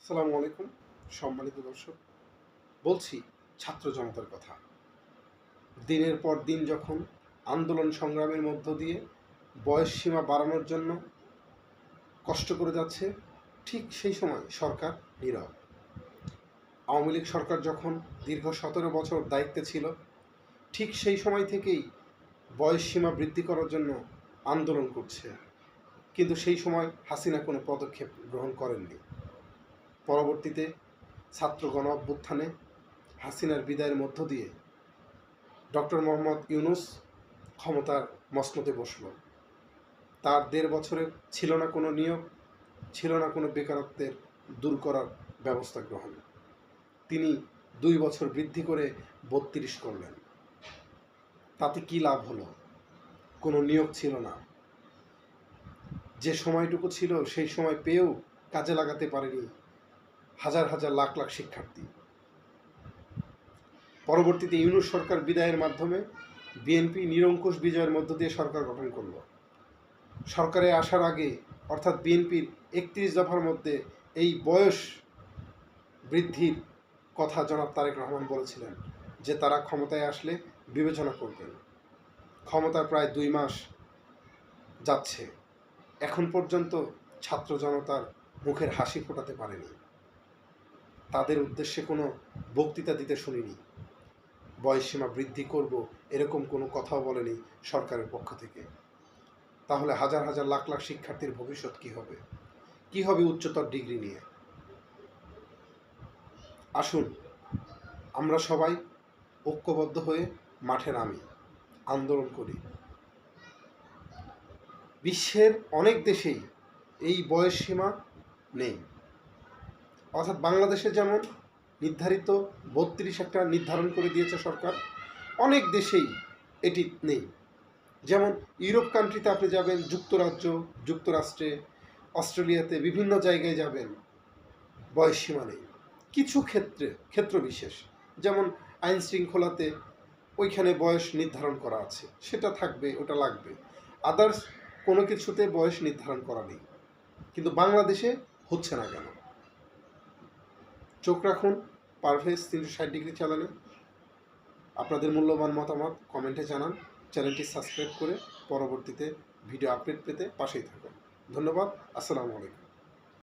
আসসালামু আলাইকুম সম্মানিত দর্শক। বলছি ছাত্র জনতার কথা। দিনের পর দিন যখন আন্দোলন সংগ্রামের মধ্য দিয়ে বয়স সীমা বাড়ানোর জন্য কষ্ট করে যাচ্ছে, ঠিক সেই সময় সরকার নীরব। আওয়ামী লীগ সরকার যখন দীর্ঘ 17 বছর দায়িত্বে ছিল, ঠিক সেই সময় থেকেই বয়স সীমা বৃদ্ধি করার জন্য আন্দোলন করছে, কিন্তু সেই সময় হাসিনা কোনো পদক্ষেপ গ্রহণ করেননি। পরবর্তীতে ছাত্র গণ অভ্যুত্থানে হাসিনার বিদায়ের মধ্য দিয়ে ডক্টর মোহাম্মদ ইউনূস ক্ষমতার মসনদে বসল। তার 1.5 বছরে ছিল না কোনো নিয়োগ, ছিল না কোনো বেকারত্বের দূর করার ব্যবস্থা গ্রহণ। তিনি 2 বছর বৃদ্ধি করে 32 করলেন। তাতে কি লাভ হলো? কোনো নিয়োগ ছিল না। যে সময়টুকু ছিল সেই সময় পেয়েও কাজে লাগাতে পারেনি হাজার হাজার লাখ লাখ শিক্ষার্থী। পরবর্তীতে ইউনূস সরকার বিদায়ের মাধ্যমে বিএনপি নিরঙ্কুশ বিজয়ের মধ্য দিয়ে সরকার গঠন করল। সরকারে আসার আগে অর্থাৎ বিএনপির 31 দফার মধ্যে এই বয়স বৃদ্ধির কথা জনাব তারেক রহমান বলেছিলেন যে তারা ক্ষমতায় আসলে বিবেচনা করবেন। ক্ষমতায় প্রায় 2 মাস যাচ্ছে, এখন পর্যন্ত ছাত্র জনতার মুখের হাসি ফোটাতে পারেনি। তাদের উদ্দেশ্যে কোনো বক্তৃতা দিতে শুনিনি। বয়সসীমা বৃদ্ধি করব এরকম কোনো কথাও বলেনি সরকারের পক্ষ থেকে। তাহলে হাজার হাজার লাখ লাখ শিক্ষার্থীর ভবিষ্যৎ কী হবে? কী হবে উচ্চতর ডিগ্রি নিয়ে? আসুন আমরা সবাই ঐক্যবদ্ধ হয়ে মাঠে নামি, আন্দোলন করি। বিশ্বের অনেক দেশেই এই বয়সসীমা নেই, অর্থাৎ বাংলাদেশে যেমন নির্ধারিত 32 একটা নির্ধারণ করে দিয়েছে সরকার, অনেক দেশেই এটি নেই। যেমন ইউরোপ কান্ট্রিতে আপনি যাবেন, যুক্তরাষ্ট্রে, অস্ট্রেলিয়াতে বিভিন্ন জায়গায় যাবেন, বয়সসীমা নেই। কিছু ক্ষেত্র বিশেষ, যেমন আইন শৃঙ্খলাতে ওইখানে বয়স নির্ধারণ করা আছে, সেটা থাকবে, ওটা লাগবে। আদার্স কোনো কিছুতে বয়স নির্ধারণ করা নেই। কিন্তু বাংলাদেশে হচ্ছে না কেন? চোখ রাখুন পারভেজ 360 ডিগ্রি চ্যানেলে। আপনাদের মূল্যবান মতামত কমেন্টে জানান। চ্যানেলটি সাবস্ক্রাইব করে পরবর্তীতে ভিডিও আপডেট পেতে পাশেই থাকুন। ধন্যবাদ। আসসালামু আলাইকুম।